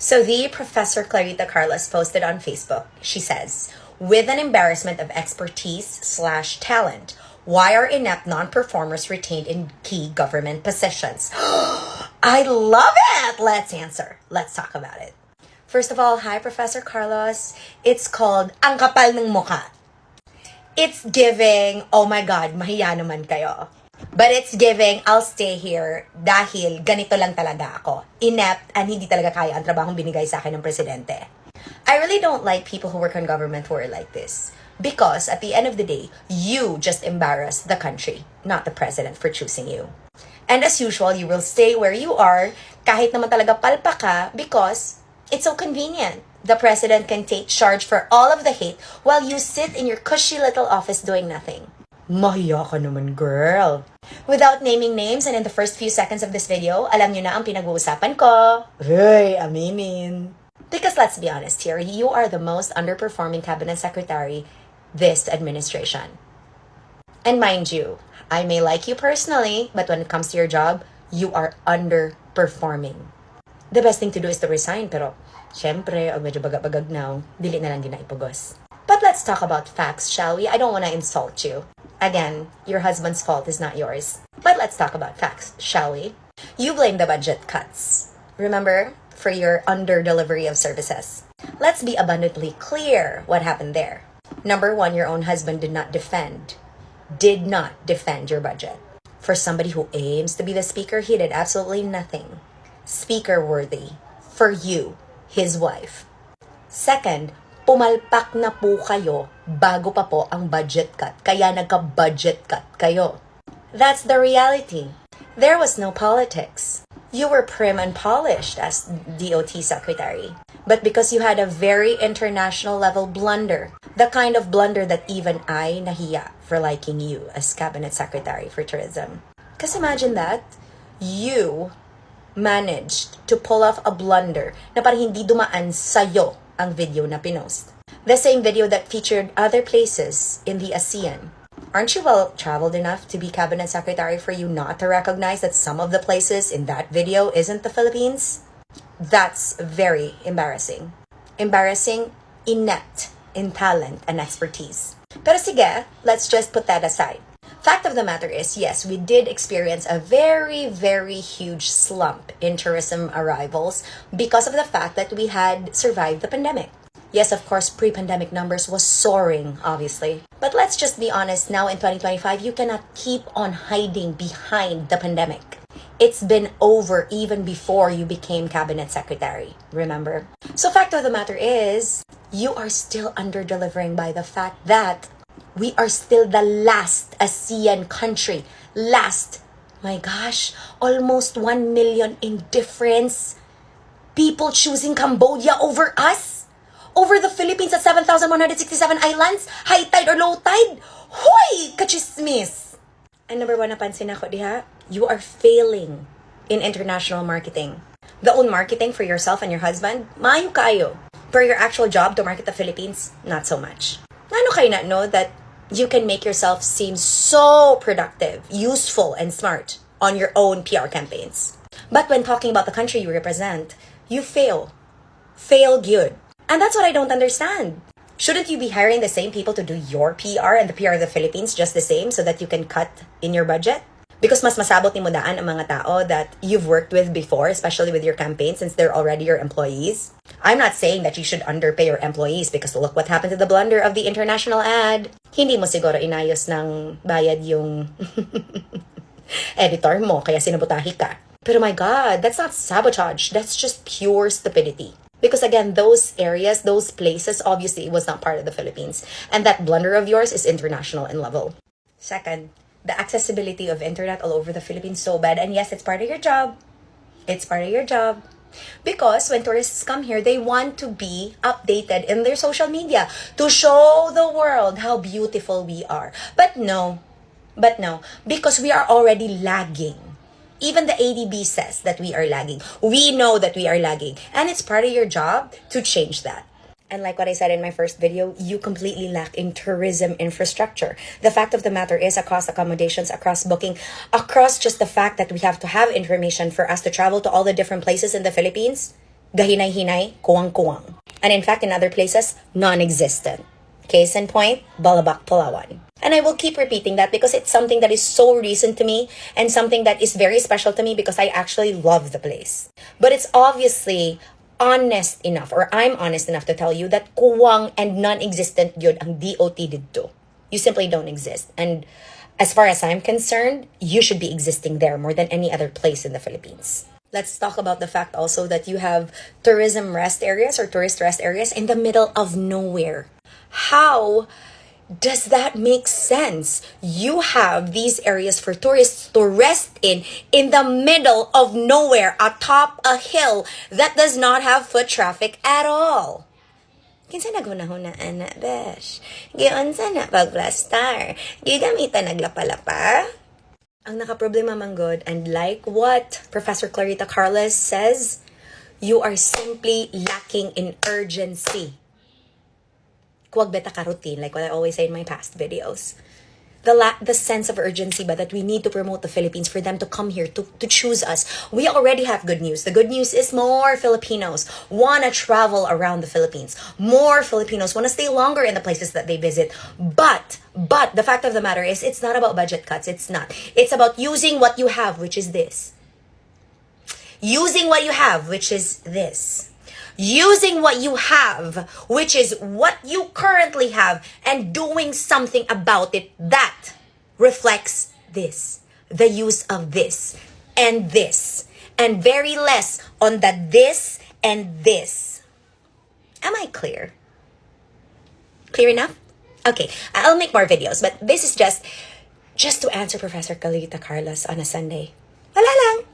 So the Professor Clarita Carlos posted on Facebook, she says, with an embarrassment of expertise / talent, why are inept non-performers retained in key government positions? I love it! Let's answer. Let's talk about it. First of all, hi Professor Carlos. It's called Ang Kapal ng Mukha. It's giving, oh my God, mahiya naman kayo. But it's giving, I'll stay here dahil ganito lang talaga ako. Inept and hindi talaga kaya ang trabahong binigay sa akin ng presidente. I really don't like people who work on government who are like this. Because at the end of the day, you just embarrass the country, not the president for choosing you. And as usual, you will stay where you are kahit naman talaga palpa ka because it's so convenient. The president can take charge for all of the hate while you sit in your cushy little office doing nothing. Mahiya ka naman, girl. Without naming names and in the first few seconds of this video, alam nyo na ang pinag-uusapan ko. Hey, aminin. Because let's be honest here, you are the most underperforming cabinet secretary this administration. And mind you, I may like you personally, but when it comes to your job, you are underperforming. The best thing to do is to resign, pero syempre, og medyo bagag-bagag now, dili na lang ginaipugos. But let's talk about facts, shall we? I don't want to insult you. Again, your husband's fault is not yours. But let's talk about facts, shall we? You blame the budget cuts. Remember? For your under-delivery of services. Let's be abundantly clear what happened there. Number one, your own husband did not defend your budget. For somebody who aims to be the speaker, he did absolutely nothing speaker-worthy for you, his wife. Second, pumalpak na po kayo bago pa po ang budget cut. Kaya nagka-budget cut kayo. That's the reality. There was no politics. You were prim and polished as DOT secretary. But because you had a very international level blunder, the kind of blunder that even I nahiya for liking you as cabinet secretary for tourism. Because imagine that, you managed to pull off a blunder na parang hindi dumaan sa'yo ang video na pinost. The same video that featured other places in the ASEAN. Aren't you well-traveled enough to be cabinet secretary for you not to recognize that some of the places in that video isn't the Philippines? That's very embarrassing. Embarrassing, inept in talent and expertise. Pero sige, let's just put that aside. Fact of the matter is, yes, we did experience a very, very huge slump in tourism arrivals because of the fact that we had survived the pandemic. Yes, of course, pre-pandemic numbers was soaring, obviously. But let's just be honest, now in 2025, you cannot keep on hiding behind the pandemic. It's been over even before you became cabinet secretary, remember? So fact of the matter is, you are still under-delivering by the fact that we are still the last ASEAN country. Last. My gosh, almost 1 million in difference. People choosing Cambodia over us? Over the Philippines at 7,167 islands? High tide or low tide? Hoy! Chismis! And number one, napansin ako diha, you are failing in international marketing. The own marketing for yourself and your husband, maayo kayo. For your actual job to market the Philippines, not so much. Ano kayo not know that you can make yourself seem so productive, useful, and smart on your own PR campaigns. But when talking about the country you represent, you fail. Fail good. And that's what I don't understand. Shouldn't you be hiring the same people to do your PR and the PR of the Philippines just the same so that you can cut in your budget? Because mas masabot ni mo daan ang mga tao that you've worked with before, especially with your campaign since they're already your employees. I'm not saying that you should underpay your employees because look what happened to the blunder of the international ad. Hindi mo siguro inayos ng bayad yung editor mo kaya sinabutahi ka. Pero my God, that's not sabotage. That's just pure stupidity. Because again, those areas, those places, obviously it was not part of the Philippines. And that blunder of yours is international in level. Second, the accessibility of internet all over the Philippines so bad. And yes, it's part of your job. It's part of your job. Because when tourists come here, they want to be updated in their social media to show the world how beautiful we are. But no, because we are already lagging. Even the ADB says that we are lagging. We know that we are lagging. And it's part of your job to change that. And like what I said in my first video, you completely lack in tourism infrastructure. The fact of the matter is, across accommodations, across booking, across just the fact that we have to have information for us to travel to all the different places in the Philippines, Gahinay-hinay, kuwang-kuwang. And in fact, in other places, non-existent. Case in point, Balabac, Palawan. And I will keep repeating that because it's something that is so recent to me and something that is very special to me because I actually love the place. But it's obviously honest enough, or I'm honest enough to tell you that kuwang and non-existent yun ang DOT dito. You simply don't exist. And as far as I'm concerned, you should be existing there more than any other place in the Philippines. Let's talk about the fact also that you have tourism rest areas or tourist rest areas in the middle of nowhere. How does that make sense? You have these areas for tourists to rest in the middle of nowhere, atop a hill that does not have foot traffic at all. Kinsa naghunahunaan na, besh? Giunsa na pag-plastar? Gigamitan naglapa-lapa? Ang nakaproblema manggod, and like what Professor Clarita Carlos says, you are simply lacking in urgency. Kuwag beta ka routine, like what I always say in my past videos. The sense of urgency but that we need to promote the Philippines for them to come here, to choose us. We already have good news. The good news is more Filipinos want to travel around the Philippines. More Filipinos want to stay longer in the places that they visit. But the fact of the matter is, it's not about budget cuts. It's not. It's about using what you have, which is this. Using what you have, which is this. Using what you have, which is what you currently have, and doing something about it that reflects this. The use of this, and very less on the this and this. Am I clear? Clear enough? Okay, I'll make more videos, but this is just to answer Professor Calita Carlos on a Sunday. Wala lang.